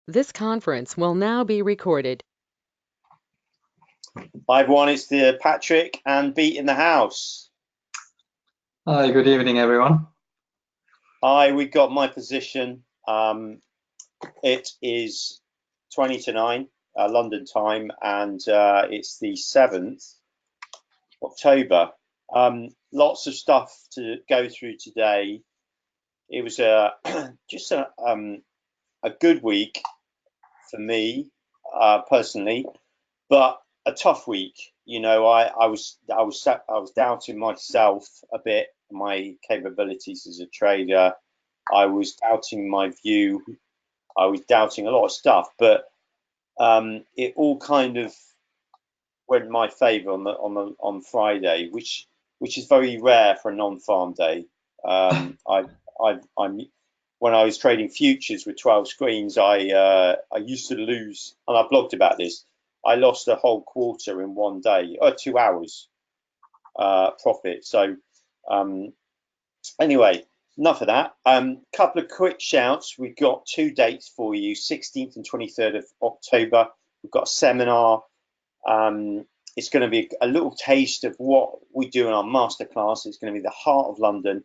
This conference will now be recorded. Hi everyone, it's the Patrick and Beat in the house. Hi, good evening, everyone. Hi, we got my position. It is 20 to 9 London time, and it's the 7th October. Lots of stuff to go through today. It was just a good week for me personally, but a tough week. You know, I was doubting myself a bit, my capabilities as a trader. I was doubting my view. I was doubting a lot of stuff, but it all kind of went in my favour on Friday, which is very rare for a non-farm day. I'm when I was trading futures with 12 screens, I used to lose, and I blogged about this. I lost a whole quarter in one day, or 2 hours profit. So anyway, enough of that. Couple of quick shouts. We've got two dates for you: 16th and 23rd of October. We've got a seminar. It's going to be a little taste of what we do in our masterclass. It's going to be the heart of London.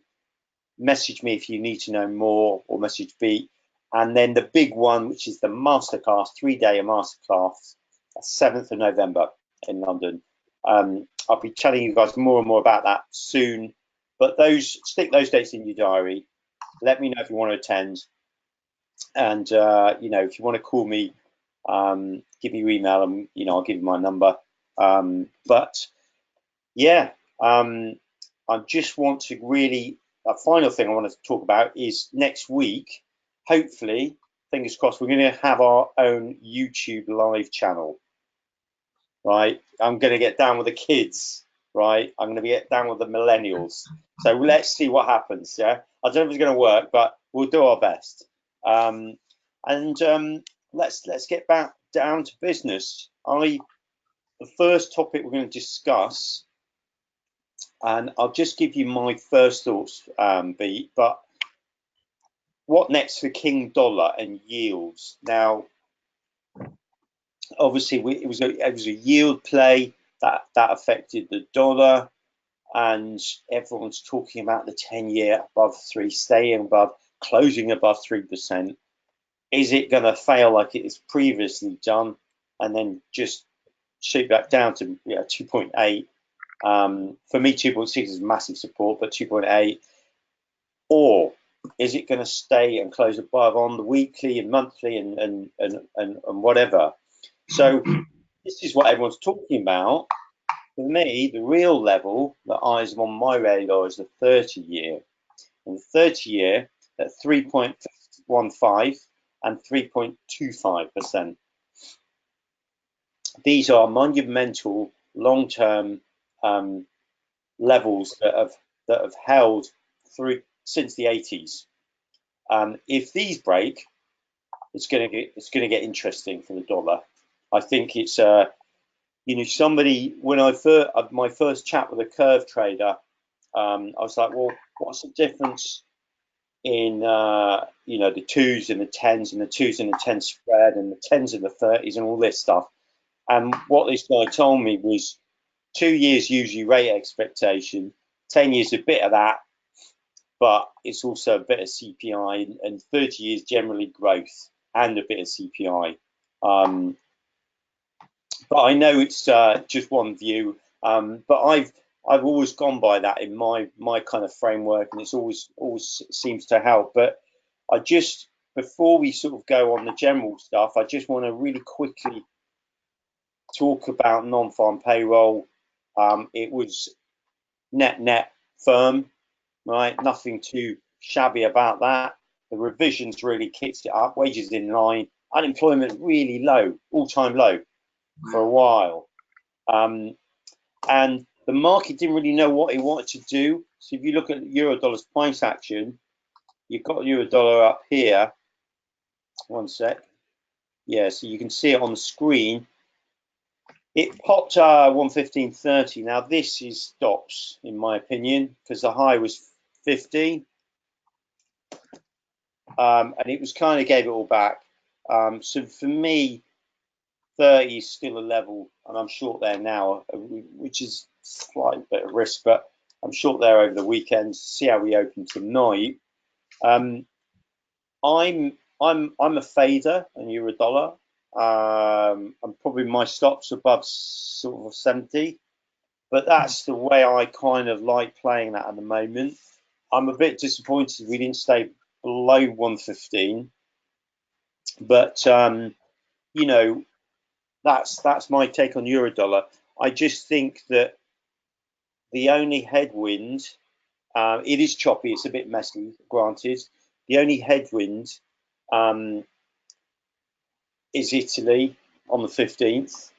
Message me if you need to know more, or message Beat. And then the big one, which is the masterclass, 3-day masterclass, 7th of November in London. I'll be telling you guys more and more about that soon. But stick those dates in your diary. Let me know if you want to attend. And you know, if you want to call me, give me your email, and you know, I'll give you my number. But yeah, I just want to really, a final thing I want to talk about is next week, hopefully, fingers crossed, we're going to have our own YouTube live channel, right? I'm going to get down with the kids, right? I'm going to get down with the millennials. So let's see what happens, yeah? I don't know if it's going to work, but we'll do our best. Let's get back down to business. The first topic we're going to discuss, and I'll just give you my first thoughts, Beat, but what next for King Dollar and yields? Now, obviously, it was a yield play that affected the dollar, and everyone's talking about the 10-year above 3, staying above, closing above 3%. Is it going to fail like it has previously done, and then just shoot back down to 2.8? For me, 2.6 is massive support, but 2.8, or is it going to stay and close above on the weekly and monthly and whatever? So this is what everyone's talking about. For me, the real level that is on my radar is the 30-year. And the 30-year at 3.15 and 3.25%. These are monumental long-term levels that have held through since the 80s. If these break, it's going to get interesting for the dollar. I think it's you know, somebody, when my first chat with a curve trader, I was like, well, what's the difference in you know, the 2s and the 10s and the 2s and the 10 spread and the 10s and the 30s and all this stuff? And what this guy told me was 2 years usually rate expectation, 10 years a bit of that, but it's also a bit of CPI, and 30 years generally growth and a bit of CPI. But I know it's just one view, but I've always gone by that in my kind of framework, and it's always seems to help. But I just, before we sort of go on the general stuff, I just want to really quickly talk about non-farm payroll. It was net firm, right? Nothing too shabby about that. The revisions really kicked it up. Wages in line, unemployment really low, all-time low for a while. And the market didn't really know what it wanted to do. So if you look at Eurodollar's price action, you've got Eurodollar up here. One sec. Yeah, so you can see it on the screen. It popped 115.30. Now this is stops, in my opinion, because the high was 50. And it was kind of gave it all back. So for me, 30 is still a level, and I'm short there now, which is slightly bit of risk, but I'm short there over the weekend. See how we open tonight. Um, I'm a fader and you're a dollar. I'm probably my stops above sort of 70, but that's the way I kind of like playing that at the moment. I'm a bit disappointed we didn't stay below 115, but you know that's my take on euro dollar. I just think that the only headwind, it is choppy, it's a bit messy, granted. The only headwind um, is Italy on the 15th,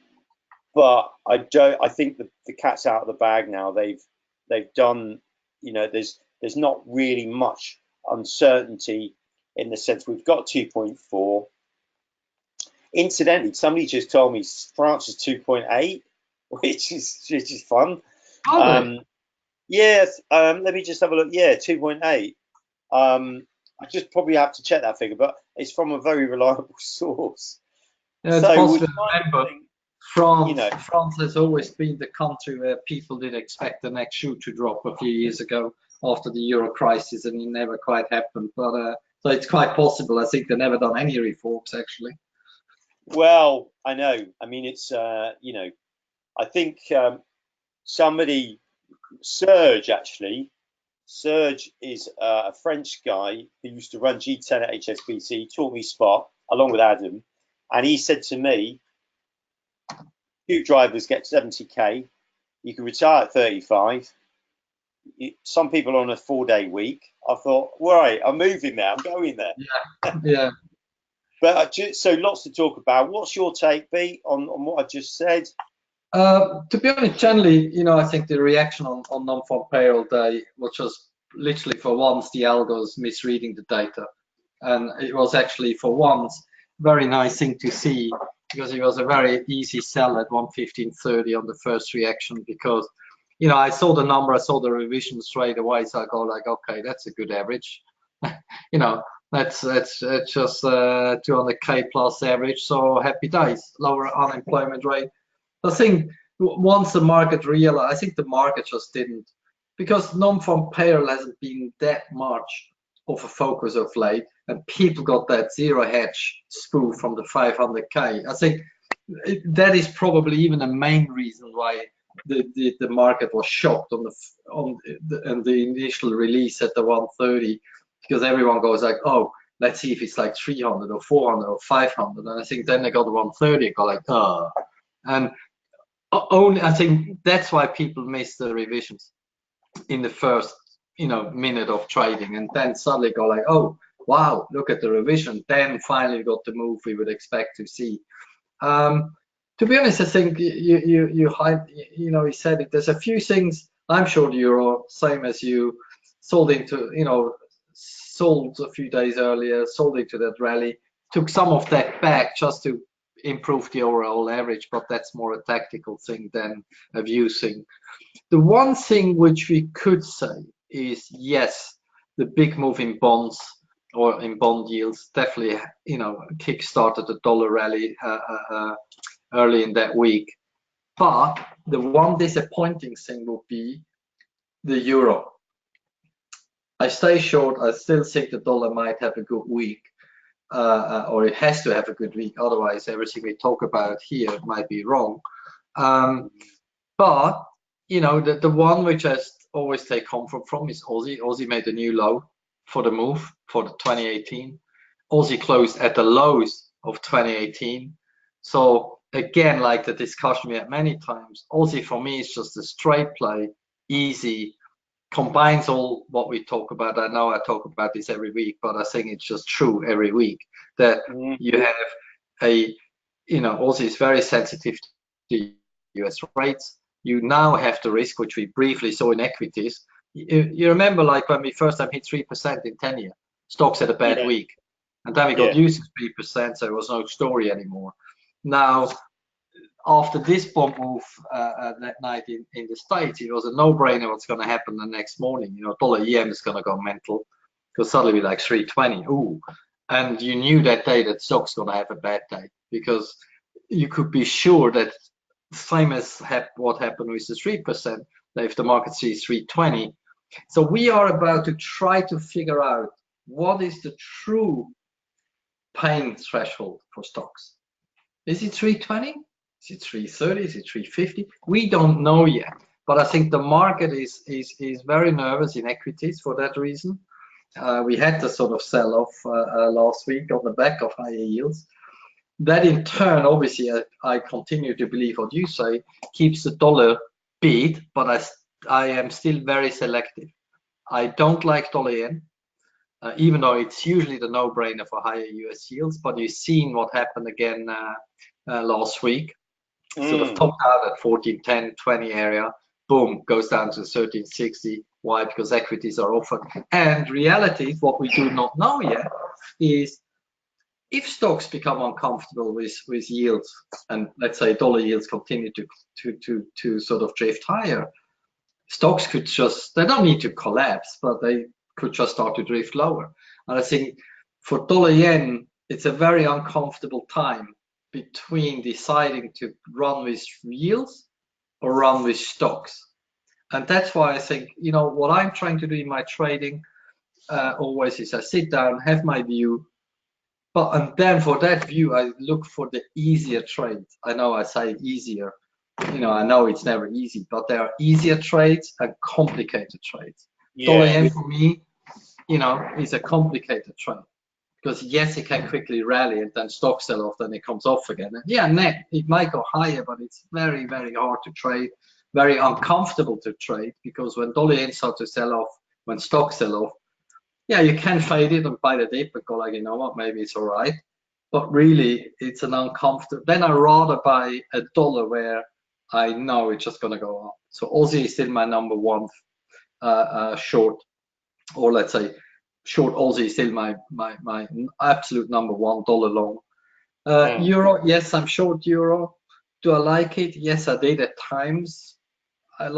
but I don't. I think the cat's out of the bag now. They've done. There's not really much uncertainty in the sense we've got 2.4. Incidentally, somebody just told me France is 2.8, which is fun. Are they? Yes, let me just have a look. Yeah, 2.8. I just probably have to check that figure, but it's from a very reliable source. Yeah, it's So we possible. kind of Remember, think, you France, know, France has always been the country where people did expect the next shoe to drop a few years ago after the Euro crisis, and it never quite happened. But so it's quite possible. I think they've never done any reforms actually. well, I know. I mean, it's, I think somebody, Serge actually, Serge is a French guy who used to run G10 at HSBC. He taught me spot along with Adam, and he said to me, "Few drivers get 70k. You can retire at 35. Some people are on a 4-day week." I thought, right, I'm moving there. I'm going there. Yeah. But so lots to talk about. What's your take, B, on what I just said? To be honest, generally, I think the reaction on non-farm payroll day was just literally for once the algos misreading the data. And it was actually for once very nice thing to see, because it was a very easy sell at 115.30 on the first reaction, because I saw the number, I saw the revision straight away, so I go like, okay, that's a good average. That's just 200k plus average, so happy days. Lower unemployment rate. I think once the market realized, I think the market just didn't, because non-farm payroll hasn't been that much of a focus of late, and people got that zero hedge spoof from the 500k. I think that is probably even the main reason why the market was shocked on the initial release at the 130, because everyone goes like, oh, let's see if it's like 300 or 400 or 500, and I think then they got the 130 and go like, oh. And only, I think that's why people miss the revisions in the first minute of trading, and then suddenly go like, oh wow, look at the revision. Then finally got the move we would expect to see. To be honest, I think you said it. There's a few things. I'm sure the euro, same as you, sold a few days earlier, sold into that rally, took some of that back just to improve the overall average, but that's more a tactical thing than a view thing. The one thing which we could say is, yes, the big move in bonds or in bond yields definitely, kick-started the dollar rally early in that week. But the one disappointing thing would be the euro. I stay short. I still think the dollar might have a good week, or it has to have a good week. Otherwise, everything we talk about here might be wrong. But the one which I always take comfort from is Aussie. Aussie made a new low for the move for the 2018. Aussie closed at the lows of 2018. So again, like the discussion we had many times, Aussie for me is just a straight play, easy, combines all what we talk about. I know I talk about this every week, but I think it's just true every week that you have Aussie is very sensitive to US rates. You now have the risk, which we briefly saw in equities. You remember, like when we first time hit 3% in 10-year, stocks had a bad week, and then we got used to 3%, so it was no story anymore. Now, after this bond move that night in the States, it was a no-brainer what's going to happen the next morning. Dollar yen is going to go mental, because suddenly we're like 320. Ooh, and you knew that day that stock's going to have a bad day, because you could be sure that same as what happened with the 3%, that if the market sees 320. So we are about to try to figure out what is the true pain threshold for stocks. Is it 320? Is it 330? Is it 350? We don't know yet. But I think the market is very nervous in equities for that reason. We had the sort of sell-off last week on the back of higher yields. That in turn, obviously, I continue to believe what you say, keeps the dollar beat, but I am still very selective. I don't like dollar yen, even though it's usually the no-brainer for higher US yields, but you've seen what happened again last week. Sort of topped out at 14.10, 20 area, boom, goes down to 13.60. Why? Because equities are offered. And reality, what we do not know yet, is if stocks become uncomfortable with yields, and let's say dollar yields continue to sort of drift higher, stocks could just, they don't need to collapse, but they could just start to drift lower. And I think for dollar yen, it's a very uncomfortable time between deciding to run with yields or run with stocks. And that's why I think, you know, what I'm trying to do in my trading always is I sit down, have my view, and then for that view, I look for the easier trades. I know I say easier, you know, I know it's never easy, but there are easier trades and complicated trades. Yeah. Dollar yen for me, you know, is a complicated trade, because yes, it can quickly rally and then stock sell off, then it comes off again. And yeah, net, it might go higher, but it's very, very hard to trade, very uncomfortable to trade, because when dollar yen starts to sell off, when stocks sell off, yeah, you can fade it and buy the dip and go like, you know what, maybe it's all right. But really, it's an uncomfortable. Then I rather buy a dollar where I know it's just going to go up. So Aussie is still my number one short, or let's say short Aussie is still my absolute number one dollar long. Euro, yes, I'm short euro. Do I like it? Yes, I did at times.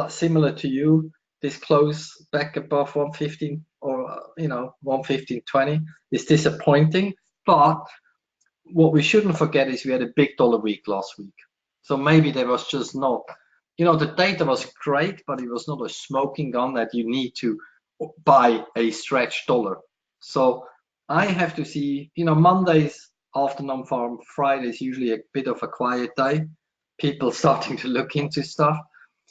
Similar to you, this close back above 115 or 115.20 is disappointing. But what we shouldn't forget is we had a big dollar week last week. So maybe there was just not, the data was great, but it was not a smoking gun that you need to buy a stretched dollar. So I have to see, Mondays after non-farm, Fridays usually a bit of a quiet day. People starting to look into stuff.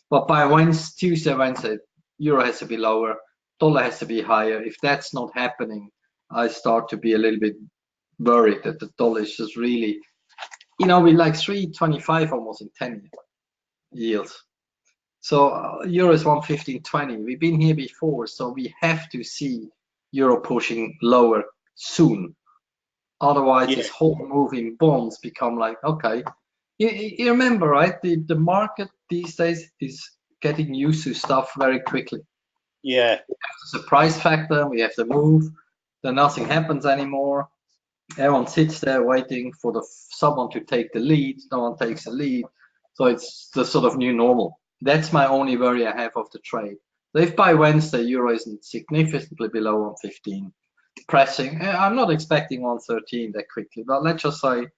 But by Tuesday, Wednesday, euro has to be lower, dollar has to be higher. If that's not happening, I start to be a little bit worried that the dollar is just really, we like 325 almost in 10 yields. So euro is 115.20. We've been here before, so we have to see euro pushing lower soon. Otherwise, this whole move in bonds become like, okay. You remember, right? The market these days is getting used to stuff very quickly. Yeah. We have the surprise factor, we have the move, then nothing happens anymore. Everyone sits there waiting for someone to take the lead. No one takes the lead. So it's the sort of new normal. That's my only worry I have of the trade. So if by Wednesday euro isn't significantly below 115, pressing, I'm not expecting 113 that quickly, but let's just say,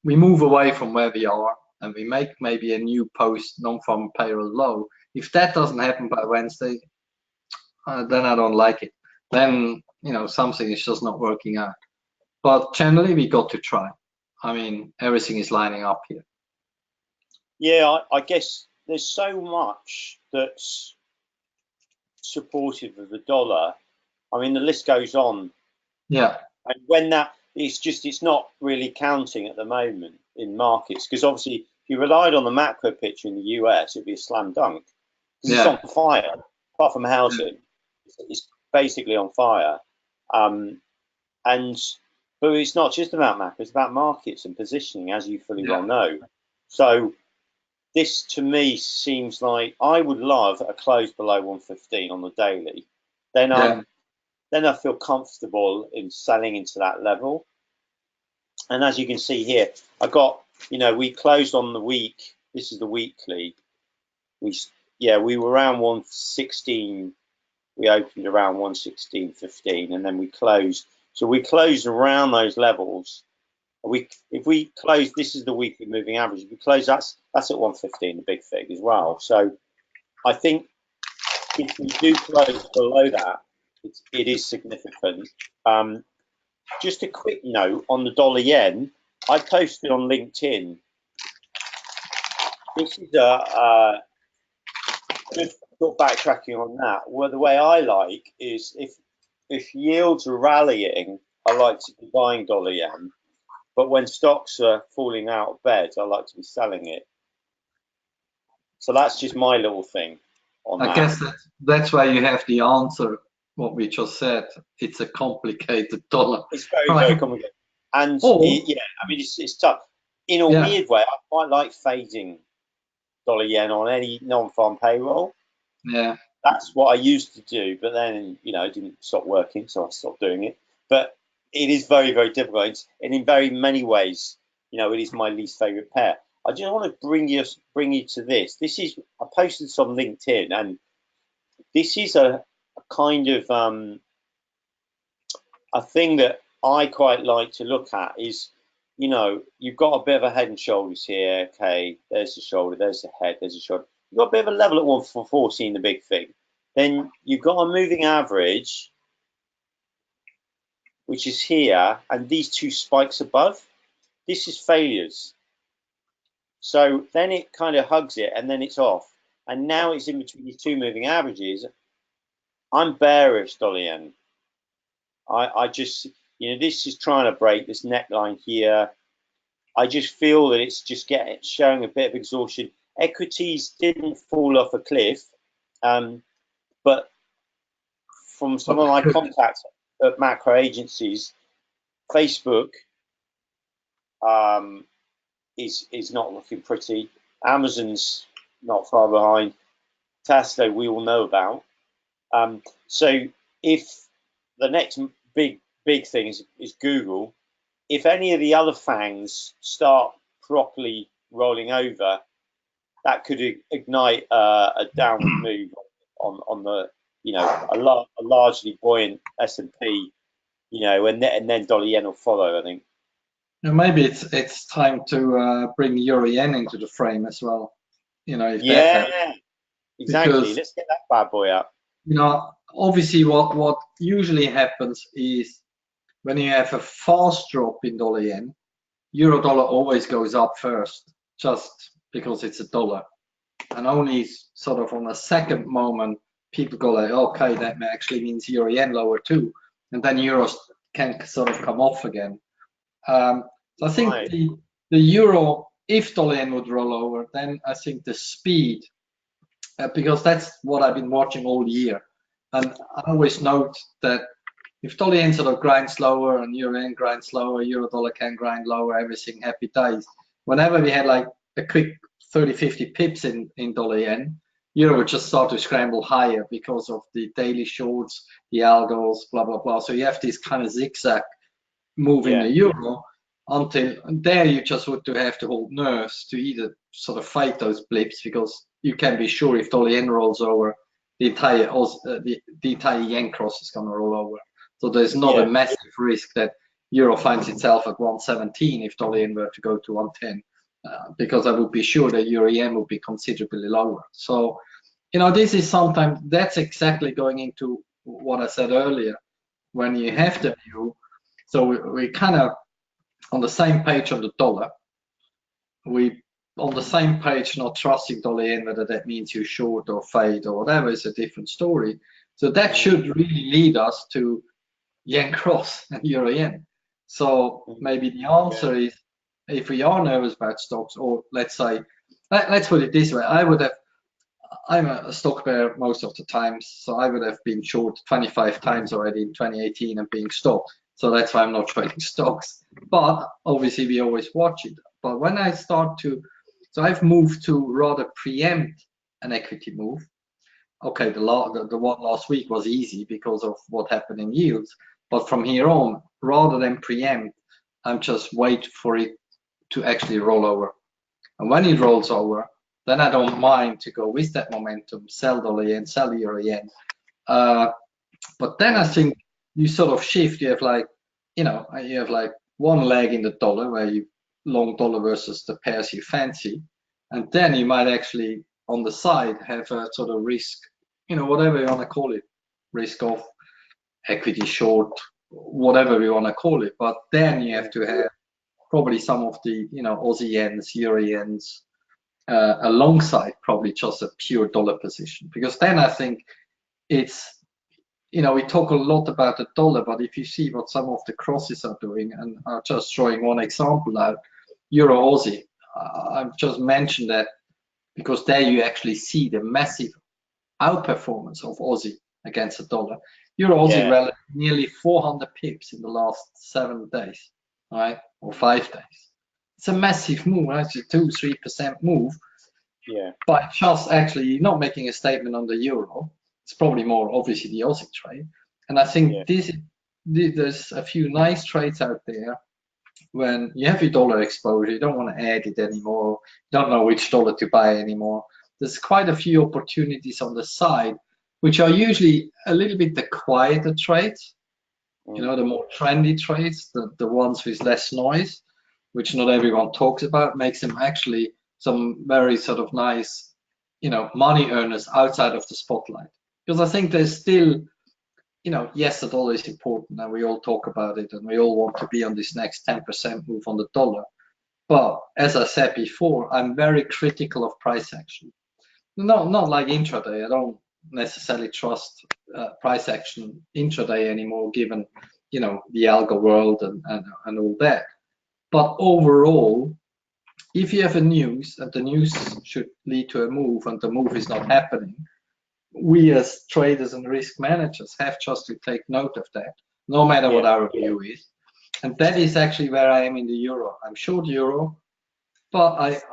we move away from where we are and we make maybe a new post non-farm payroll low. If that doesn't happen by Wednesday, then I don't like it. Then, something is just not working out. But generally, we got to try. I mean, everything is lining up here. Yeah, I guess there's so much that's supportive of the dollar. I mean, the list goes on. Yeah. And when it's not really counting at the moment in markets, because obviously if you relied on the macro picture in the US, it'd be a slam dunk. It's on fire, apart from housing. It's basically on fire. But it's not just about macro, it's about markets and positioning, as you fully well know. So this to me seems like I would love a close below 115 on the daily. Then I feel comfortable in selling into that level. And as you can see here, I got, we closed on the week. This is the weekly. We were around 116. We opened around 116.15, and then we closed So we closed around those levels. If we close, this is the weekly moving average. If we close, that's at 115, the big fig as well. So I think if we do close below that, it is significant. Just a quick note on the dollar yen. I posted on LinkedIn. This is just backtracking on that. Well, the way I like is if yields are rallying, I like to be buying dollar yen. But when stocks are falling out of bed, I like to be selling it. So that's just my little thing on I that. guess that's why you have the answer, what we just said. It's a complicated dollar. It's very complicated. And yeah, I mean, it's tough. In a weird way, I quite like fading dollar yen on any non-farm payroll. Yeah. That's what I used to do, but then, you know, it didn't stop working, so I stopped doing it. But it is very, very difficult. And in very many ways, you know, it is my least favorite pair. I just want to bring you to this. I posted this on LinkedIn, and this is a kind of a thing that I quite like to look at is, you know, you've got a bit of a head and shoulders here. Okay, there's the shoulder, there's the head, there's the shoulder. You've got a bit of a level at 114, the big thing. Then you've got a moving average, which is here, and these two spikes above. This is failures. So then it kind of hugs it, and then it's off. And now it's in between these two moving averages. I'm bearish, dollar yen. I just, you know, this is trying to break this neckline here. I just feel that it's just showing a bit of exhaustion. Equities didn't fall off a cliff, but from some of my contacts at macro agencies, Facebook is not looking pretty. Amazon's not far behind. Tesla, we all know about. So if the next big thing is Google, if any of the other fangs start properly rolling over, that could ignite a downward move on the, you know, a largely buoyant S&P, you know, and then dollar yen will follow, I think. And maybe it's time to bring euro yen into the frame as well. You know, if yeah, exactly. Because, let's get that bad boy up. You know, obviously what usually happens is when you have a fast drop in dollar yen, euro dollar always goes up first, just because it's a dollar. And only sort of on a second moment, people go like, okay, that actually means euro yen lower too. And then euros can sort of come off again. So I think the euro, if dollar yen would roll over, then I think the speed, because that's what I've been watching all year. And I always note that if dollar yen sort of grinds lower and euro yen grinds lower, euro dollar can grind lower, everything happy days. Whenever we had like a quick 30, 50 pips in dollar yen, euro would just start to scramble higher because of the daily shorts, the algos, blah, blah, blah. So you have this kind of zigzag move in the euro until there you just would have to hold nerves to either sort of fight those blips, because you can be sure if dollar yen rolls over, the entire yen cross is going to roll over. So there's not a massive risk that euro finds itself at 117 if dollar yen were to go to 110, because I would be sure that euro yen would be considerably lower. So, you know, this is sometimes, that's exactly going into what I said earlier. When you have the view, so we kind of on the same page on the dollar, we on the same page not trusting dollar yen, whether that means you short or fade or whatever is a different story. So that should really lead us to yen cross and euro yen. So maybe the answer is, if we are nervous about stocks, or let's say, let's put it this way, I'm a stock bear most of the times, so I would have been short 25 times already in 2018 and being stopped. So that's why I'm not trading stocks. But obviously we always watch it. But when I start to, so I've moved to rather preempt an equity move. Okay, the one last week was easy because of what happened in yields. But from here on, rather than preempt, I'm just wait for it to actually roll over. And when it rolls over, then I don't mind to go with that momentum, sell dollar yen, sell euro yen. But then I think you sort of shift. You have like you know, you have like one leg in the dollar where you long dollar versus the pairs you fancy, and then you might actually on the side have a sort of risk, you know, whatever you want to call it, risk of equity short, whatever we want to call it. But then you have to have probably some of the, you know, Aussie yens, Euro yens, alongside probably just a pure dollar position, because then I think it's, you know, we talk a lot about the dollar, but if you see what some of the crosses are doing, and I'm just showing one example out, Euro Aussie, I've just mentioned that because there you actually see the massive outperformance of Aussie against the dollar. Euro Aussie rallied nearly 400 pips in the last 7 days, right, or 5 days. It's a massive move, right? It's a 2-3% move. Yeah. But just actually not making a statement on the euro. It's probably more obviously the Aussie trade. And I think there's a few nice trades out there when you have your dollar exposure, you don't want to add it anymore, you don't know which dollar to buy anymore. There's quite a few opportunities on the side, which are usually a little bit the quieter trades, you know, the more trendy trades, the ones with less noise, which not everyone talks about, makes them actually some very sort of nice, you know, money earners outside of the spotlight. Because I think there's still, you know, yes, the dollar is important and we all talk about it and we all want to be on this next 10% move on the dollar. But as I said before, I'm very critical of price action. Not like intraday. I don't necessarily trust price action intraday anymore, given, you know, the algo world and all that. But overall, if you have a news and the news should lead to a move and the move is not happening, we as traders and risk managers have just to take note of that, no matter what our view is. And that is actually where I am in the euro. I'm short euro, but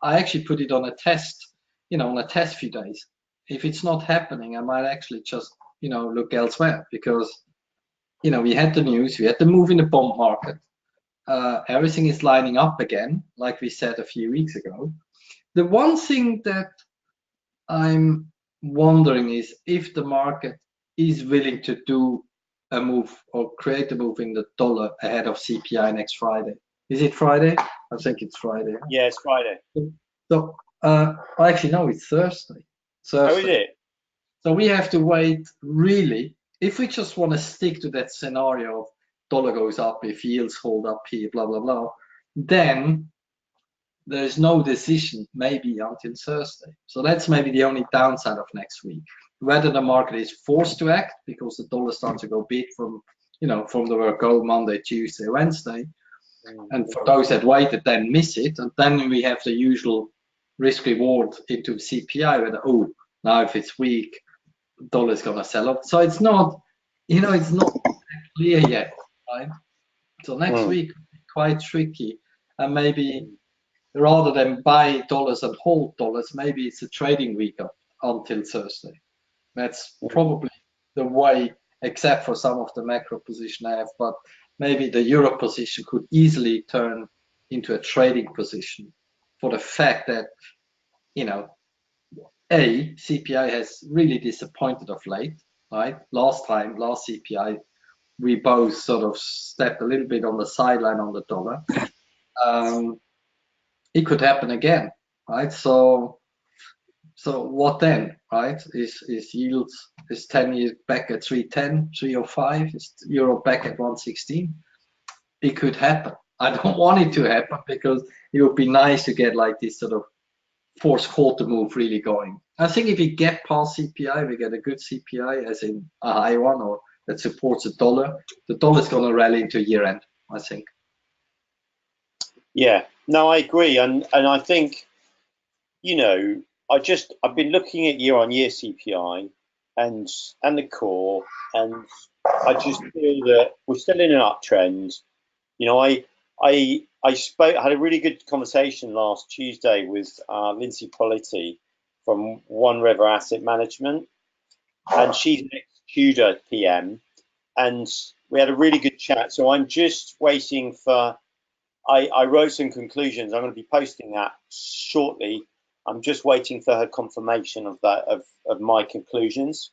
I actually put it on a test, you know, on a test few days. If it's not happening, I might actually just, you know, look elsewhere, because, you know, we had the news, we had the move in the bond market. Everything is lining up again, like we said a few weeks ago. The one thing that I'm wondering is if the market is willing to do a move or create a move in the dollar ahead of CPI next Friday. Is it Friday? I think it's Friday. Yeah, it's Friday. So actually, no, it's Thursday. Oh, is it? So we have to wait, really. If we just want to stick to that scenario of dollar goes up if yields hold up here, blah, blah, blah, then there's no decision maybe until Thursday. So that's maybe the only downside of next week. Whether the market is forced to act because the dollar starts to go big from, you know, from the word go Monday, Tuesday, Wednesday. And for those that waited, then miss it. And then we have the usual risk reward into CPI, where oh, now if it's weak, dollar's gonna sell off. So it's not, you know, it's not clear yet, right? So next week quite tricky, and maybe rather than buy dollars and hold dollars, maybe it's a trading week up until Thursday. That's probably the way, except for some of the macro position I have, but maybe the euro position could easily turn into a trading position for the fact that, you know, CPI has really disappointed of late, right? Last CPI, we both sort of stepped a little bit on the sideline on the dollar. It could happen again, right? So what then, right? Is yields, is 10 years back at 310, 305, is euro back at 116? It could happen. I don't want it to happen, because it would be nice to get like this sort of fourth quarter move really going. I think if we get past CPI, we get a good CPI, as in a high one, or that supports the dollar is going to rally into year end, I think. Yeah, no, I agree. And I think, you know, I've been looking at year-on-year CPI and the core, and I just feel that we're still in an uptrend. You know, I had a really good conversation last Tuesday with Lindsay Polity from One River Asset Management, and she's an ex-Tudor PM, and we had a really good chat. So I'm just waiting for. I wrote some conclusions. I'm going to be posting that shortly. I'm just waiting for her confirmation of that, of my conclusions.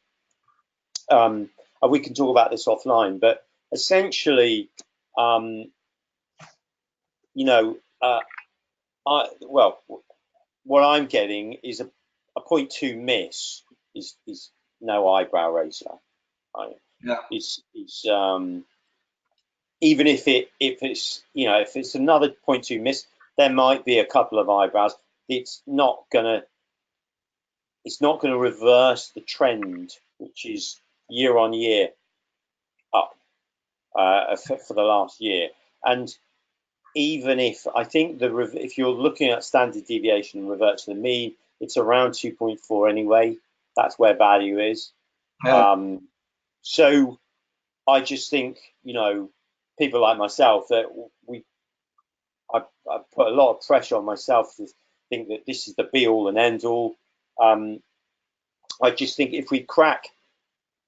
And we can talk about this offline, but essentially, You know, well, what I'm getting is a 0.2 miss is no eyebrow raiser. Right? Yeah. It's even if if it's another 0.2 miss, there might be a couple of eyebrows. It's not gonna reverse the trend, which is year on year up for the last year. And even if I think if you're looking at standard deviation and revert to the mean, it's around 2.4 anyway. That's where value is. Yeah. So I just think, people like myself, that I put a lot of pressure on myself to think that this is the be all and end all. I just think if we crack,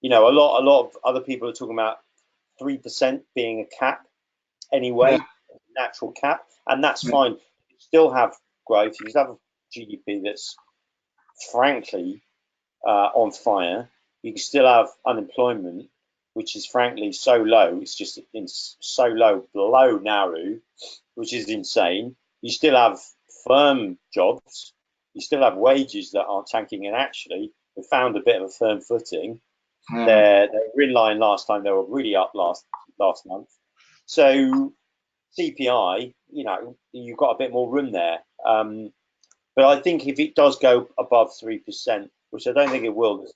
a lot of other people are talking about 3% being a cap anyway, Yeah. natural cap, and that's Yeah. fine. You still have growth. You still have GDP that's frankly on fire. You can still have unemployment, which is frankly so low. It's just so low, below Nauru, which is insane. You still have firm jobs. You still have wages that aren't tanking, and actually, we found a bit of a firm footing. Yeah. They were in line last time. They were really up last month. So CPI, you've got a bit more room there. But I think if it does go above 3%, which I don't think it will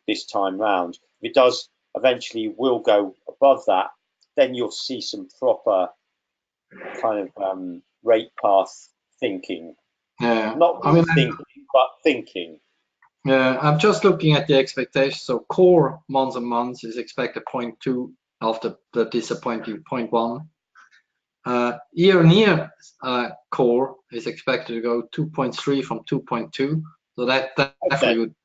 this time round, if it does eventually will go above that, then you'll see some proper kind of rate path thinking. Yeah. Not I mean, thinking, but thinking. yeah, I'm just looking at the expectations. So core months and months is expected 0.2 after the disappointing 0.1. Year on year core is expected to go 2.3 from 2.2. So that definitely would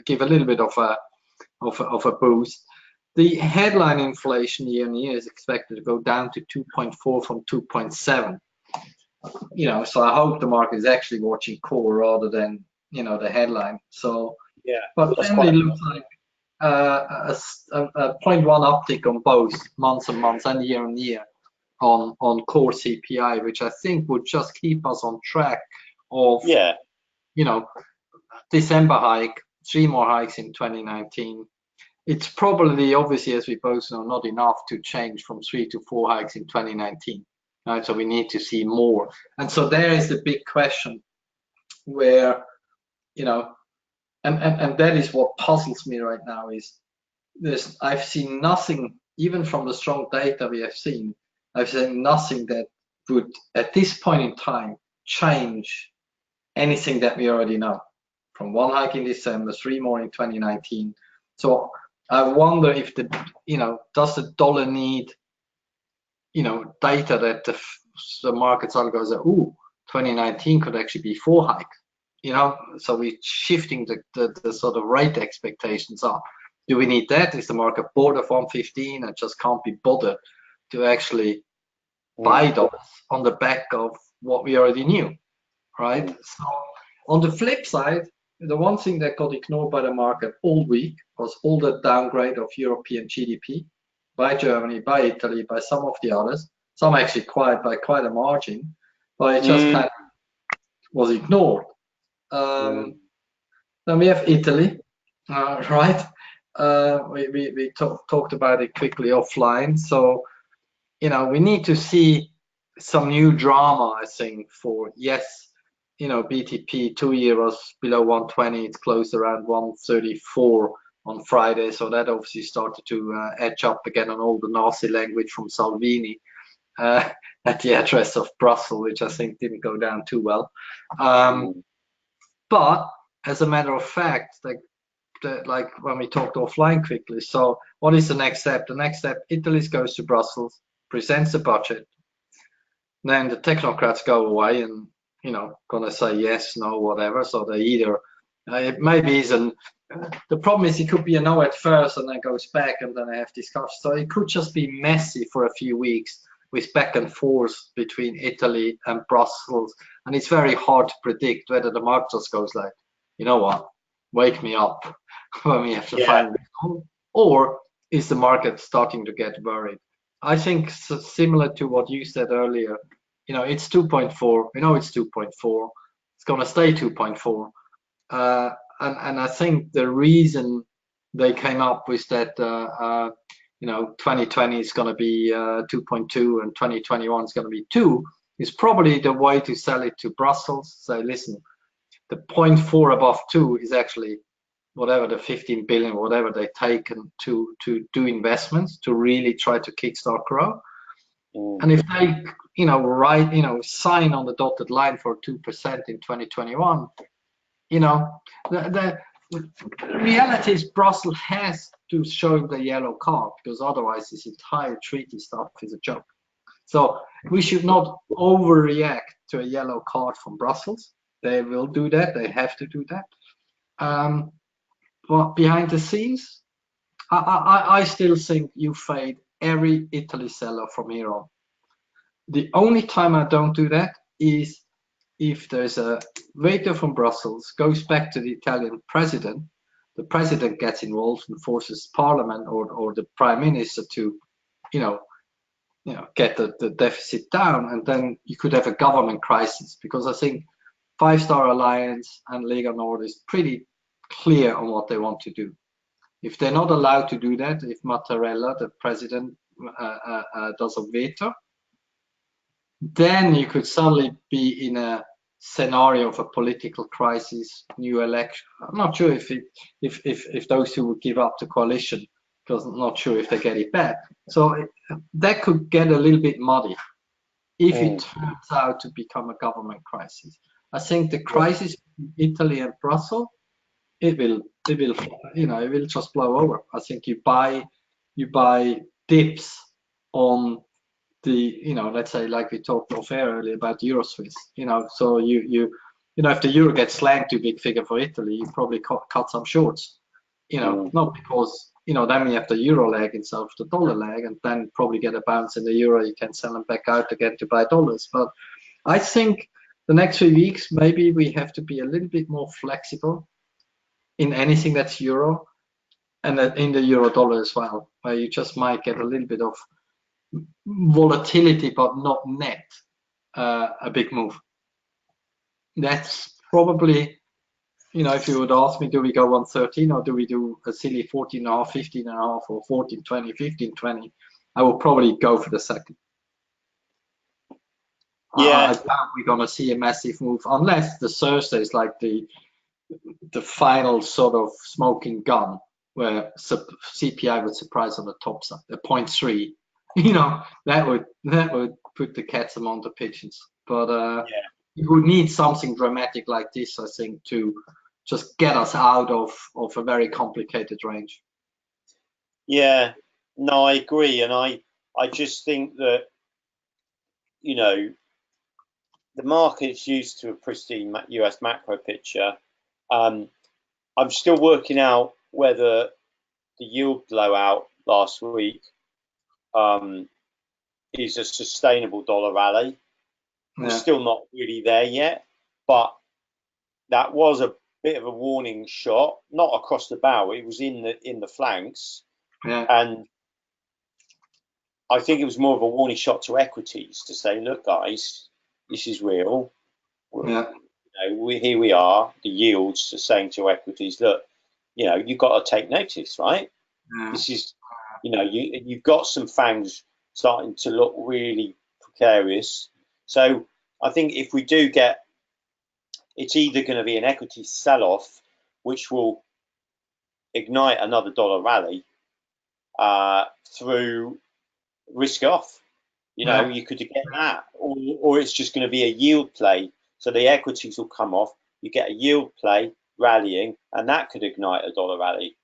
give a little bit of a boost. The headline inflation year on year is expected to go down to 2.4 from 2.7. So I hope the market is actually watching core rather than the headline. So, yeah, but generally it looks like a 0.1 uptick on both months and months and year on year on core CPI, which I think would just keep us on track of December hike, 3 more hikes in 2019. It's probably, obviously, as we both know, not enough to change from 3 to 4 hikes in 2019. Right? So we need to see more. And so there is the big question where, and that is what puzzles me right now is I've seen nothing, even from the strong data we have seen, I've seen nothing that would, at this point in time, change anything that we already know. From 1 hike in December, 3 more in 2019. So I wonder if does the dollar need, data that the markets all goes, 2019 could actually be 4 hikes. So we're shifting the sort of rate expectations up. Do we need that? Is the market bored of 115 and just can't be bothered to actually buy those on the back of what we already knew, right? So on the flip side, the one thing that got ignored by the market all week was all the downgrade of European GDP by Germany, by Italy, by some of the others. Some actually by quite a margin, but it just kind of was ignored. Then we have Italy, right? We talked about it quickly offline. So, we need to see some new drama, I think, for BTP 2-year was below 120. It's closed around 134 on Friday. So that obviously started to edge up again on all the Nazi language from Salvini at the address of Brussels, which I think didn't go down too well. But as a matter of fact, like when we talked offline quickly, so what is the next step? The next step, Italy goes to Brussels, presents the budget, then the technocrats go away and gonna say yes, no, whatever. So they either it maybe isn't. The problem is it could be a no at first and then goes back and then they have discussions. So it could just be messy for a few weeks with back and forth between Italy and Brussels, and it's very hard to predict whether the market just goes like, you know what, wake me up when we have to find it, or is the market starting to get worried. I think similar to what you said earlier, it's 2.4. We know it's 2.4. It's going to stay 2.4. And I think the reason they came up with that, 2020 is going to be 2.2 and 2021 is going to be 2, is probably the way to sell it to Brussels. Say, listen, the 0.4 above 2 is actually whatever the 15 billion, whatever they taken to do investments to really try to kickstart growth. And if they, sign on the dotted line for 2% in 2021, the reality is Brussels has to show the yellow card, because otherwise this entire treaty stuff is a joke. So we should not overreact to a yellow card from Brussels. They will do that. They have to do that. But behind the scenes, I still think you fade every Italy seller from here on. The only time I don't do that is if there's a waiter from Brussels, goes back to the Italian president, the president gets involved and forces parliament or the prime minister to, get the deficit down, and then you could have a government crisis, because I think Five Star Alliance and Lega Nord is pretty clear on what they want to do. If they're not allowed to do that, if Mattarella, the president, does a veto, then you could suddenly be in a scenario of a political crisis, new election. I'm not sure if those two would give up the coalition, because I'm not sure if they get it back. So that could get a little bit muddy if it turns out to become a government crisis. I think the crisis in Italy and Brussels, it will just blow over. I think you buy dips on the, let's say, like we talked off air earlier about Euro Swiss, so if the euro gets slammed too big figure for Italy, you probably cut some shorts, not because, then we have the euro leg instead of the dollar leg, and then probably get a bounce in the euro, you can sell them back out again to buy dollars. But I think the next 3 weeks, maybe we have to be a little bit more flexible in anything that's euro, and in the euro dollar as well, where you just might get a little bit of volatility, but not net a big move. That's probably, if you would ask me, do we go 113 or do we do a silly 14.5, 15.5, or 14.20, 15.20? I will probably go for the second. I doubt we're going to see a massive move unless the Thursday is like the final sort of smoking gun, where CPI would surprise on the top side, the 0.3. That would put the cats among the pigeons. But you would need something dramatic like this, I think, to just get us out of a very complicated range. Yeah, no, I agree, and I just think that the market's used to a pristine US macro picture. I'm still working out whether the yield blowout last week is a sustainable dollar rally. We're still not really there yet, but that was a bit of a warning shot, not across the bow. It was in the flanks, and I think it was more of a warning shot to equities to say, look, guys, this is real. Here we are. The yields are saying to equities, look, you've got to take notice, right? This is, you've got some fangs starting to look really precarious. So I think if we do get, it's either going to be an equity sell-off, which will ignite another dollar rally through risk off. You could get that, or it's just going to be a yield play. So the equities will come off. You get a yield play rallying, and that could ignite a dollar rally.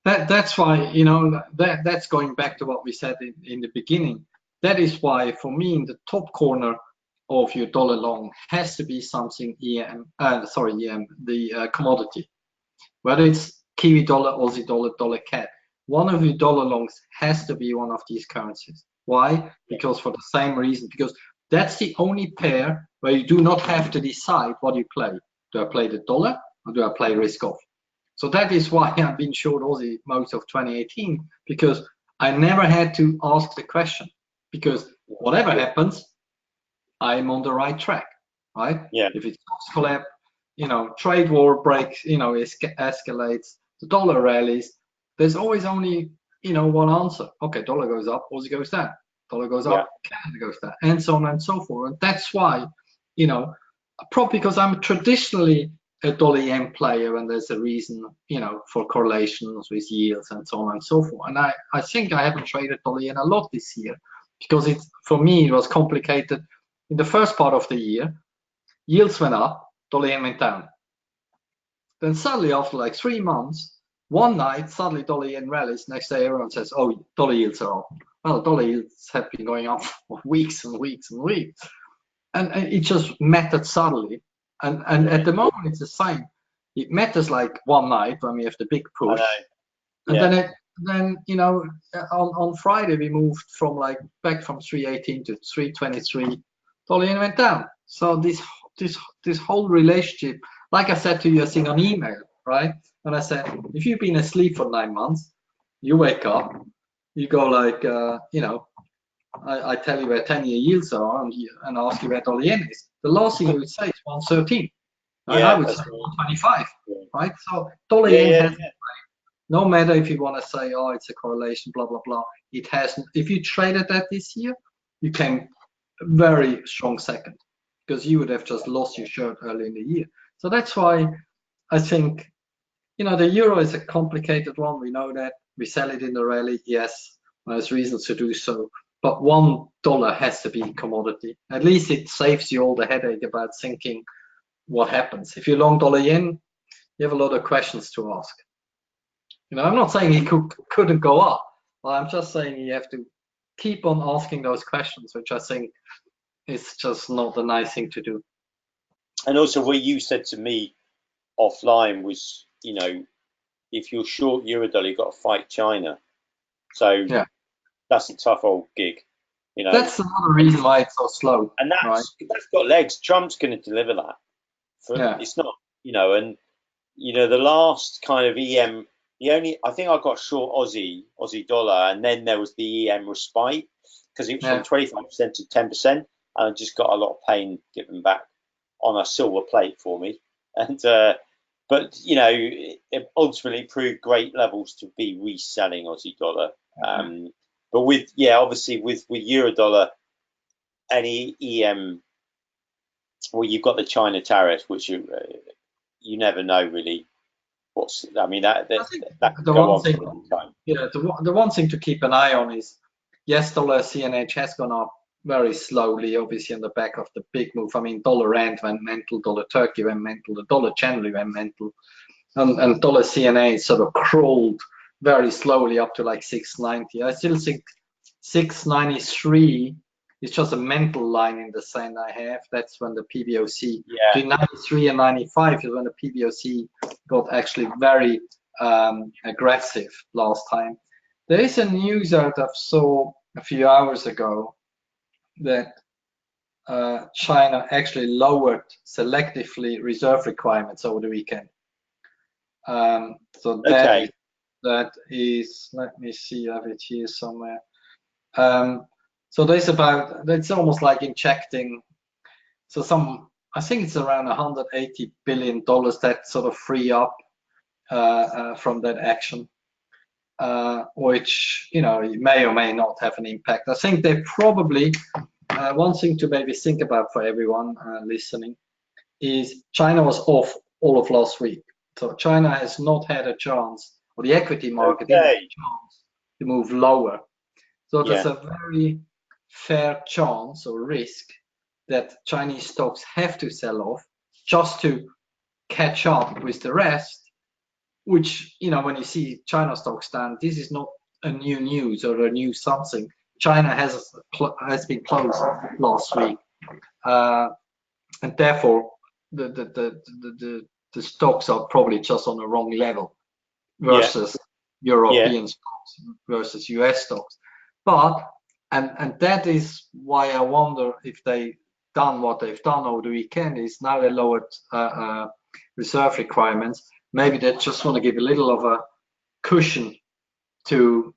That's why, that's going back to what we said in the beginning. That is why, for me, in the top corner of your dollar long has to be something the commodity, whether it's Kiwi dollar, Aussie dollar, dollar CAD. One of your dollar longs has to be one of these currencies. Why? Because for the same reason, because that's the only pair where you do not have to decide what you play. Do I play the dollar or do I play risk off? So that is why I've been short Aussie most of 2018, because I never had to ask the question, because whatever happens, I'm on the right track, right? Yeah. If it collapse, trade war breaks, escalates, the dollar rallies, there's always only, one answer. Okay, dollar goes up, Aussie goes down. Dollar goes up, Canada goes down, and so on and so forth. And that's why, probably because I'm traditionally a dollar yen player, and there's a reason, for correlations with yields and so on and so forth. And I think I haven't traded dollar yen a lot this year, because for me, it was complicated. In the first part of the year, yields went up, dollar yen went down. Then suddenly, after like 3 months, one night, suddenly dollar yen rallies. Next day, everyone says, "Oh, dollar yields are up." Well, dollar yields have been going up for weeks and weeks and weeks, and it just mattered suddenly. And at the moment, it's the same. It matters like one night when we have the big push, and then on Friday we moved from back from 318 to 323. Dollar yen went down. So this whole relationship, like I said to you, I think on email, right? And I said, if you've been asleep for 9 months, you wake up, you go I tell you where 10-year yields are, and ask you where dollar yen is. The last thing you would say is 113. And I would say 125, right? So dollar yen has, no matter if you want to say, oh, it's a correlation, blah, blah, blah, it hasn't. If you traded that this year, you came very strong second, because you would have just lost your shirt early in the year. So that's why I think, the euro is a complicated one. We know that. We sell it in the rally. Yes, there's reasons to do so. But $1 has to be commodity. At least it saves you all the headache about thinking what happens. If you long dollar yen, you have a lot of questions to ask. I'm not saying it couldn't go up, but I'm just saying you have to keep on asking those questions, which I think is just not a nice thing to do. And also, what you said to me offline was, if you're short Eurodollar, you've got to fight China. So that's a tough old gig. That's another reason why it's so slow. And that's got legs. Trump's going to deliver that. It's not, and the last kind of EM. I think I got short Aussie dollar, and then there was the EM respite, because it was from 25% to 10%, and I just got a lot of pain given back on a silver plate for me. And but it ultimately proved great levels to be reselling Aussie dollar. But obviously with Eurodollar, any EM, well, you've got the China tariffs, which you never know really. That could go on for a long time. The one thing to keep an eye on is, yes, dollar CNH has gone up very slowly, obviously on the back of the big move. Dollar rand went mental, dollar Turkey went mental, the dollar generally went mental, and dollar CNH sort of crawled very slowly up to like 690. I still think 693 is just a mental line in the sand I have. That's when the PBOC, between 93 and 95 is when the PBOC got actually very aggressive last time. There is a news out I saw a few hours ago that China actually lowered selectively reserve requirements over the weekend. So that is, let me see, I have it here somewhere. So that's almost like injecting, I think it's around $180 billion that sort of free up from that action, which, it may or may not have an impact. I think they probably, one thing to maybe think about for everyone listening is China was off all of last week. So China has not had a chance, or the equity market didn't have a chance to move lower. So there's a very fair chance or risk that Chinese stocks have to sell off just to catch up with the rest, which, when you see China stocks down, this is not a new news or a new something. China has been closed last week, and therefore the stocks are probably just on the wrong level versus European stocks versus US stocks. But and that is why I wonder if they done what they've done over the weekend is now they lowered reserve requirements. maybe they just want to give a little of a cushion to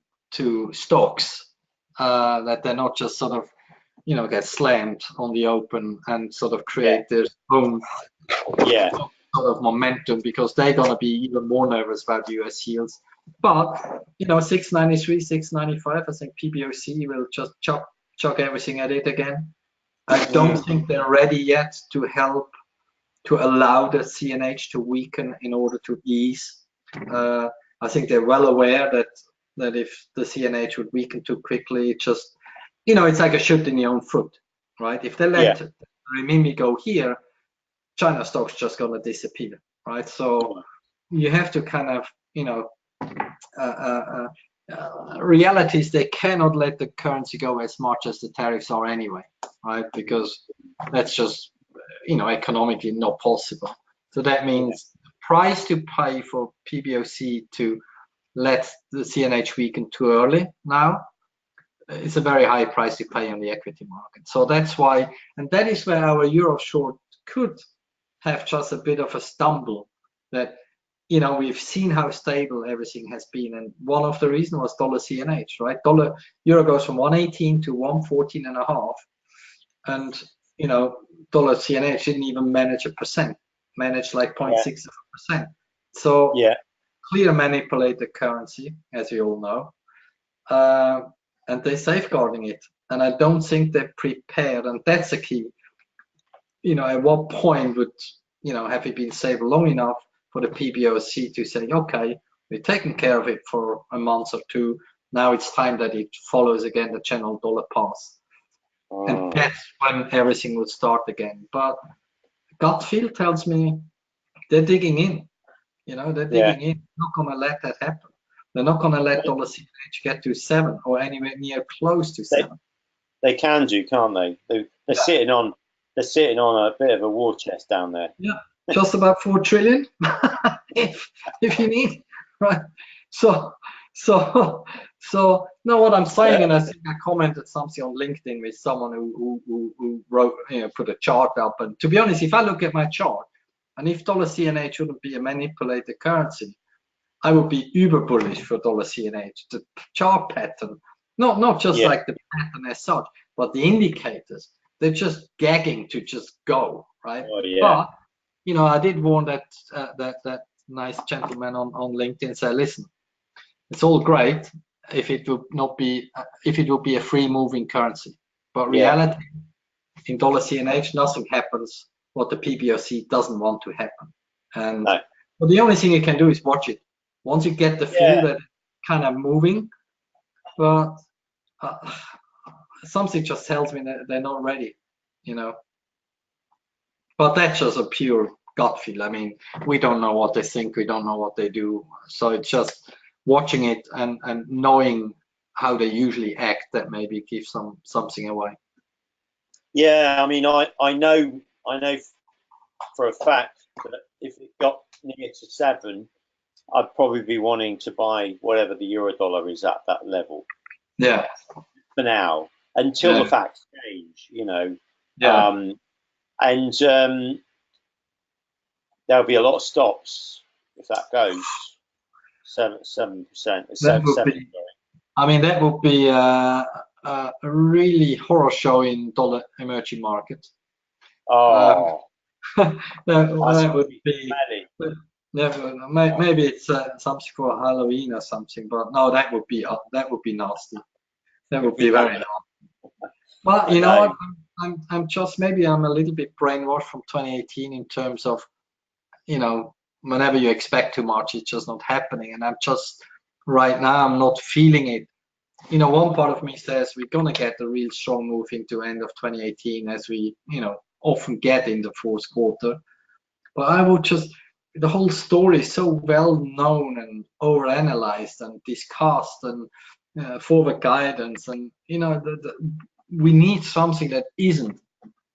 stocks, that they're not just sort of, you know, get slammed on the open and sort of create their own sort of momentum, because they're going to be even more nervous about US yields. But, you know, 693, 695, I think PBOC will just chuck everything at it again. I don't think they're ready yet to help, to allow the CNH to weaken in order to ease. I think they're well aware that if the CNH would weaken too quickly, it just, you know, it's like a shot in your own foot, right? If they let renminbi go here, China stock's just going to disappear, right? So you have to kind of, you know, reality is they cannot let the currency go as much as the tariffs are anyway, right? Because that's just, you know, economically not possible. So that means the price to pay for PBOC to let the CNH weaken too early now, it's a very high price to pay on the equity market. So that's why, and that is where our euro short could have just a bit of a stumble, that, you know, we've seen how stable everything has been, and one of the reasons was dollar CNH, right? Euro goes from 118 to 114.5, and, you know, dollar CNH didn't even manage 1%, managed like 0.6%. So clear manipulate the currency, as you all know, and they're safeguarding it. And I don't think they're prepared, and that's the key. You know, at what point would, you know, have it been stable long enough for the PBOC to say, okay, we've taken care of it for a month or two, now it's time that it follows again the general dollar path. And that's when everything would start again. But gut feel tells me they're digging in. You know, they're digging in. They're not going to let that happen. They're not going to let dollar CNH get to 7 or anywhere near close to 7. They can do, can't they? They're sitting on a bit of a war chest down there. Yeah, just about 4 trillion, if you need, right? So no, what I'm saying, and I think I commented something on LinkedIn with someone who wrote, you know, put a chart up. And to be honest, if I look at my chart, and if dollar CNH wouldn't be a manipulated currency, I would be uber bullish for dollar CNH. The chart pattern, not just like the pattern as such, but the indicators, they're just gagging to just go, right? But, you know, I did warn that nice gentleman on LinkedIn, say, listen, it's all great if it would not be, if it would be a free moving currency, but reality in dollar CNH, nothing happens what the PBOC doesn't want to happen. And well, the only thing you can do is watch it. Once you get the feel that it's kind of moving, but something just tells me that they're not ready, you know. But that's just a pure gut feel. I mean, we don't know what they think, we don't know what they do. So it's just watching it and knowing how they usually act that maybe gives something away. Yeah, I mean, I know for a fact that if it got near to 7, I'd probably be wanting to buy whatever the euro dollar is at that level. Yeah. For now, until the facts change, you know. Yeah. And there'll be a lot of stops if that goes 7%. I mean, that would be a really horror show in dollar emerging markets. Oh, that would be. Maybe it's something for Halloween or something, but no, that would be nasty. That would be very nasty. Well, you know what? I'm just, maybe I'm a little bit brainwashed from 2018 in terms of, you know, whenever you expect too much, it's just not happening. And I'm just, right now, I'm not feeling it. You know, one part of me says we're gonna get a real strong move into end of 2018, as we, you know, often get in the fourth quarter. But I would just, the whole story is so well known and overanalyzed and discussed, and forward guidance, and, you know, we need something that isn't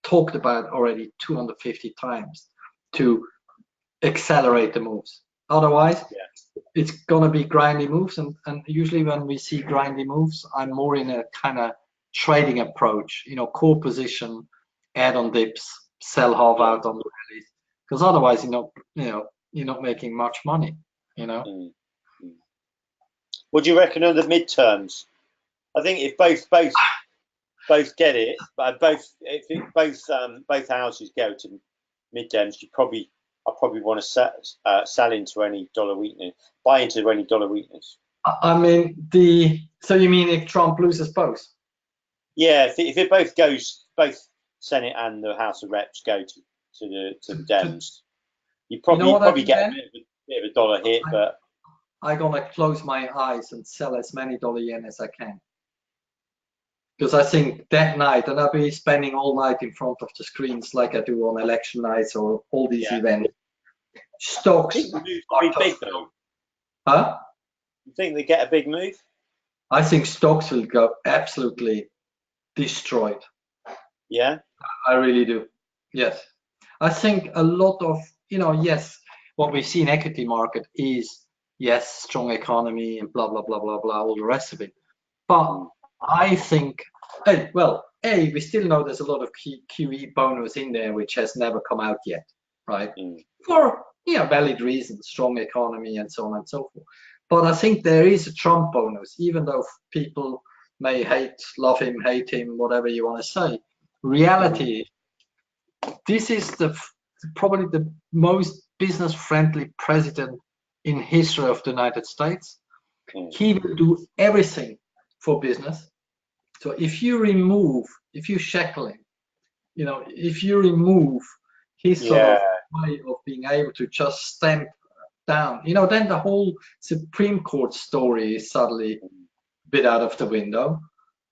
talked about already 250 times to accelerate the moves. Otherwise, it's gonna be grindy moves, and usually when we see grindy moves, I'm more in a kind of trading approach, you know, core position, add on dips, sell half out on the rallies, because otherwise, you know, you're not making much money, Mm. Mm. What do you reckon of the midterms? I think if both get it, but both houses go to midterms, I probably want to sell into any dollar weakness, buy into any dollar weakness. I mean, so you mean if Trump loses both? Yeah, if it both goes, both Senate and the House of Reps go to the Dems, you You know what I probably do get then? a bit of a dollar hit, but I'm gonna close my eyes and sell as many dollar yen as I can. Because I think that night, and I'll be spending all night in front of the screens like I do on election nights or all these yeah, events. I Stocks think the moves will are be big tough. though. Huh? You think they get a big move? I think stocks will go absolutely destroyed. Yeah. I really do. Yes. I think a lot of, yes, what we see in equity market is, yes, strong economy and blah, blah, blah, blah, blah, all the rest of it. But Mm. I think, we still know there's a lot of QE bonus in there, which has never come out yet, right? Mm. For, valid reasons, strong economy and so on and so forth. But I think there is a Trump bonus, even though people may love him, hate him, whatever you want to say. Reality, this is probably the most business-friendly president in history of the United States. Mm. He will do everything for business. So if you shackle him, if you remove his sort Yeah. of way of being able to just stamp down, then the whole Supreme Court story is suddenly a bit out of the window.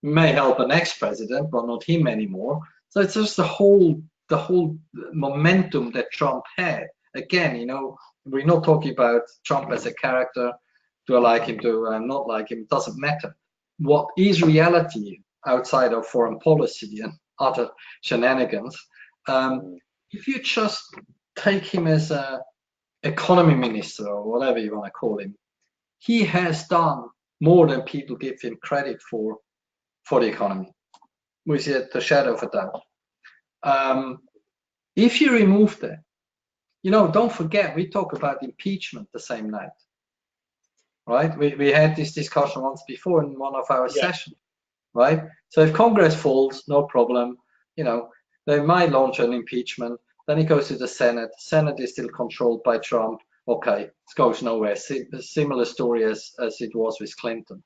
May help an ex-president, but not him anymore. So it's just the whole momentum that Trump had. Again, we're not talking about Trump as a character. Do I like him? Do I not like him? It doesn't matter. What is reality outside of foreign policy and other shenanigans? If you just take him as a economy minister or whatever you want to call him, he has done more than people give him credit for the economy, which is the shadow of a doubt. If you remove that, don't forget, we talk about impeachment the same night, right? We had this discussion once before in one of our Yeah. sessions, right? So if Congress falls, no problem, they might launch an impeachment, then it goes to the Senate. The Senate is still controlled by Trump. Okay, it goes nowhere. Similar story as it was with Clinton.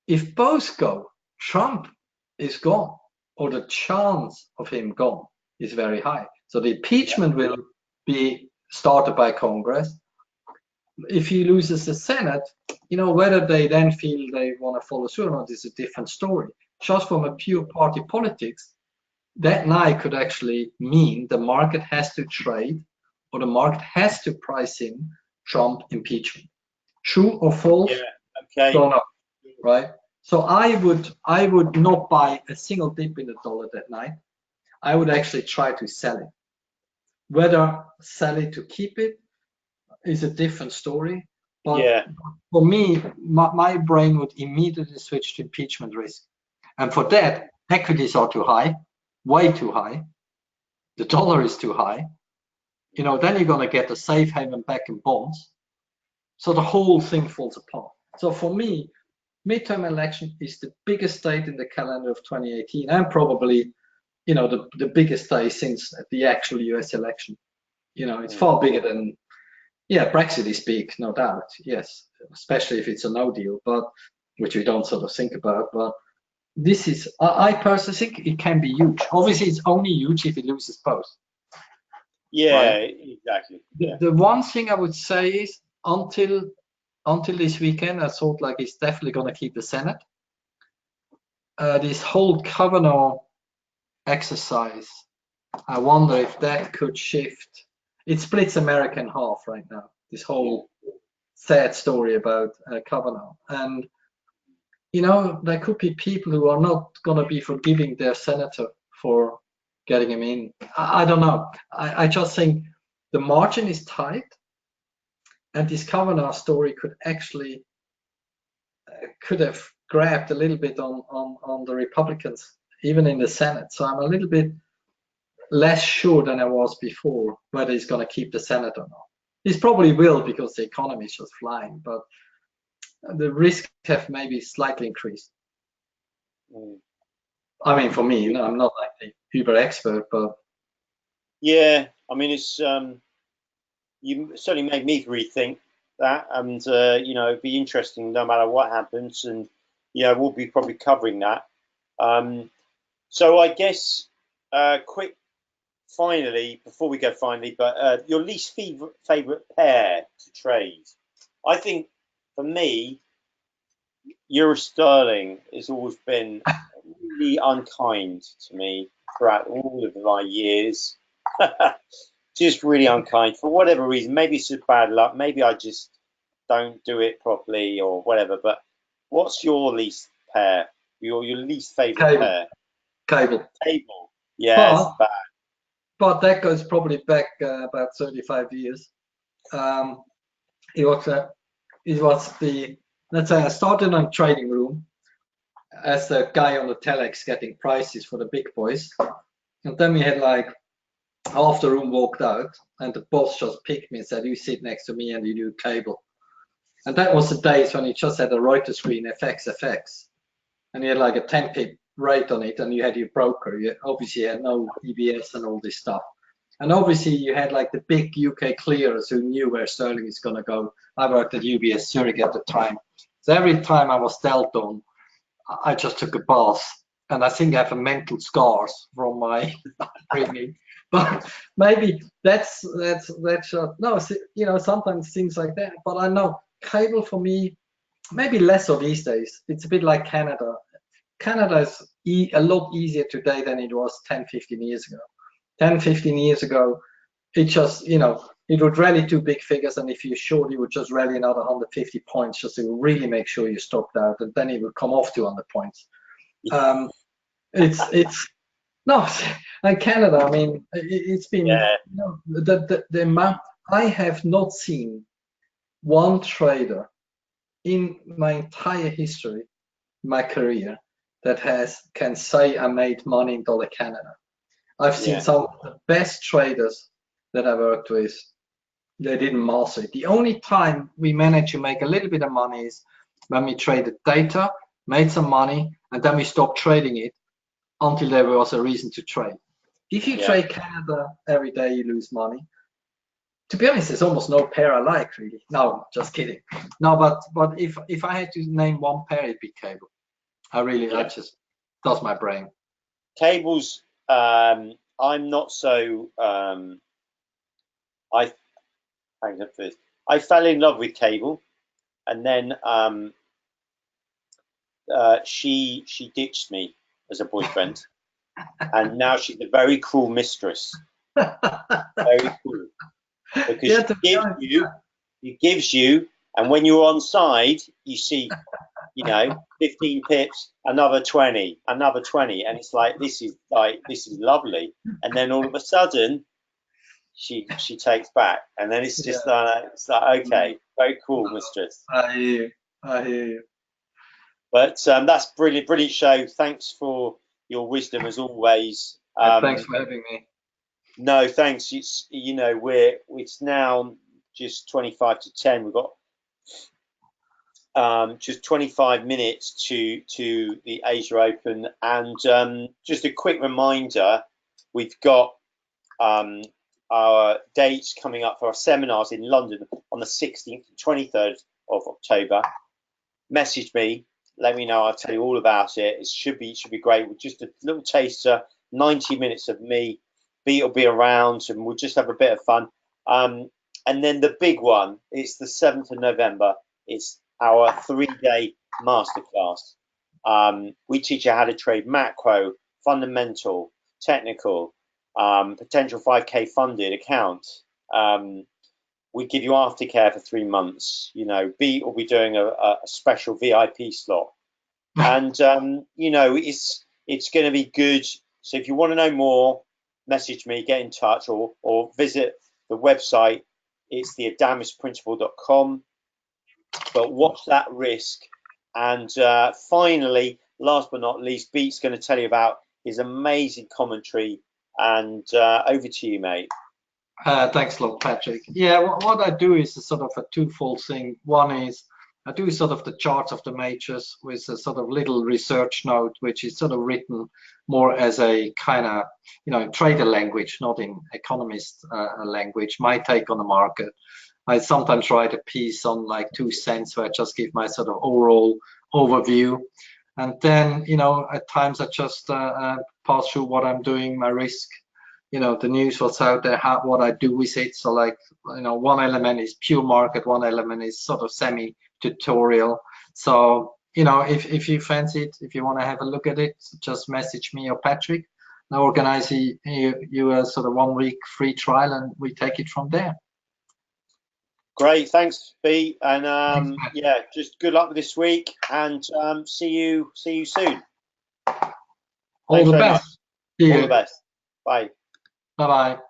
If both go, Trump is gone, or the chance of him gone is very high. So the impeachment will be started by Congress. If he loses the Senate, whether they then feel they want to follow through or not is a different story. Just from a pure party politics, that night could actually mean the market has to trade or the market has to price in Trump impeachment. True or false? Yeah. Okay. Don't know, right? So I would not buy a single dip in the dollar that night. I would actually try to sell it. Whether sell it to keep it is a different story. But Yeah. for me, my brain would immediately switch to impeachment risk. And for that, equities are too high, way too high. The dollar is too high. Then you're going to get a safe haven back in bonds. So the whole thing falls apart. So for me, midterm election is the biggest date in the calendar of 2018 and probably, the biggest day since the actual US election. It's far bigger than, Brexit is big, no doubt. Yes, especially if it's a no deal, but which we don't sort of think about. But this is, I personally think it can be huge. Obviously, it's only huge if it loses both. Yeah. Right? Exactly. Yeah. The one thing I would say is until this weekend, I thought like he's definitely going to keep the Senate. This whole Kavanaugh exercise, I wonder if that could shift. It splits America in half right now. This whole sad story about Kavanaugh, and there could be people who are not going to be forgiving their senator for getting him in. I don't know. I just think the margin is tight, and this Kavanaugh story could actually could have grabbed a little bit on the Republicans, even in the Senate. So I'm a little bit less sure than I was before whether he's going to keep the Senate or not. This probably will because the economy is just flying, but the risks have maybe slightly increased. Mm. I mean, for me, I'm not like the uber expert, but Yeah, I mean, it's you certainly made me rethink that, and it'd be interesting no matter what happens, and we'll be probably covering that. So I guess quick finally before we go finally, but your least favorite pair to trade. I think for me, Euro sterling has always been really unkind to me throughout all of my years. Just really unkind for whatever reason. Maybe it's just bad luck. Maybe I just don't do it properly or whatever. But what's your least pair? Your least favorite cable, pair? cable. Table. Yeah, it's But bad. that goes probably back about 35 years. Um, it was the, let's say I started on trading room as the guy on the telex getting prices for the big boys, and then we had like half the room walked out, and the boss just picked me and said, "You sit next to me and you do cable." And that was the days when you just had a Reuters screen FX, and you had like a 10 pip rate on it, and you had your broker. You obviously had no EBS and all this stuff. And obviously you had like the big UK clearers who knew where sterling is going to go. I worked at UBS Zurich at the time. So every time I was dealt on, I just took a bath. And I think I have a mental scars from my upbringing. But maybe that's no, sometimes things like that. But I know cable for me, maybe less so these days. It's a bit like Canada. Canada is a lot easier today than it was 10, 15 years ago. 10, 15 years ago, it just, it would rally two big figures, and if you're short, you would just rally another 150 points just to really make sure you stopped out, and then it would come off 200 points. It's no, and Canada, I mean, it's been, the amount, I have not seen one trader in my entire history, my career, that can say I made money in dollar Canada. I've seen some of the best traders that I worked with, they didn't master it. The only time we managed to make a little bit of money is when we traded data, made some money, and then we stopped trading it until there was a reason to trade. If you trade Canada every day, you lose money. To be honest, there's almost no pair I like, really. No, just kidding. No, but if I had to name one pair, it'd be cable. That just does my brain. Cables. I'm not so. I fell in love with cable, and then she ditched me as a boyfriend, and now she's a very cruel mistress. Very cruel, because she gives you, and when you're on side, you see, 15 pips, another 20, and it's like this is lovely, and then all of a sudden she takes back, and then it's just like okay, very cool, mistress. I hear you. But that's brilliant show. Thanks for your wisdom as always. Thanks for having me. No, thanks. It's now just 25 to 10. We've got just 25 minutes to the Asia Open, and just a quick reminder, we've got our dates coming up for our seminars in London on the 16th and 23rd of October. Message me, let me know. I'll tell you all about it. It should be great. With just a little taster, 90 minutes of me. Beat will be around, and we'll just have a bit of fun. And then the big one, it's the 7th of November. It's our 3-day masterclass. We teach you how to trade macro, fundamental, technical, potential 5K funded account. We give you aftercare for 3 months. Beat will be doing a special VIP slot, and it's going to be good. So if you want to know more, message me, get in touch, or visit the website. It's theadamisprinciple.com. But watch that risk. And finally, last but not least, Beat's going to tell you about his amazing commentary. And over to you, mate. Thanks a lot, Patrick. Yeah, what I do is a sort of a twofold thing. One is I do sort of the charts of the majors with a sort of little research note, which is sort of written more as a kind of, trader language, not in economist language, my take on the market. I sometimes write a piece on like 2 cents where I just give my sort of overall overview. And then, at times I just pass through what I'm doing, my risk, the news, what's out there, what I do with it. So like, one element is pure market, one element is sort of semi-tutorial. So, if you fancy it, if you want to have a look at it, just message me or Patrick. I'll organize you a sort of 1 week free trial and we take it from there. Great, thanks, B. And Thanks, yeah, just good luck with this week, and see you soon. All Thanks the very best. much. See All you. the best. Bye. Bye-bye.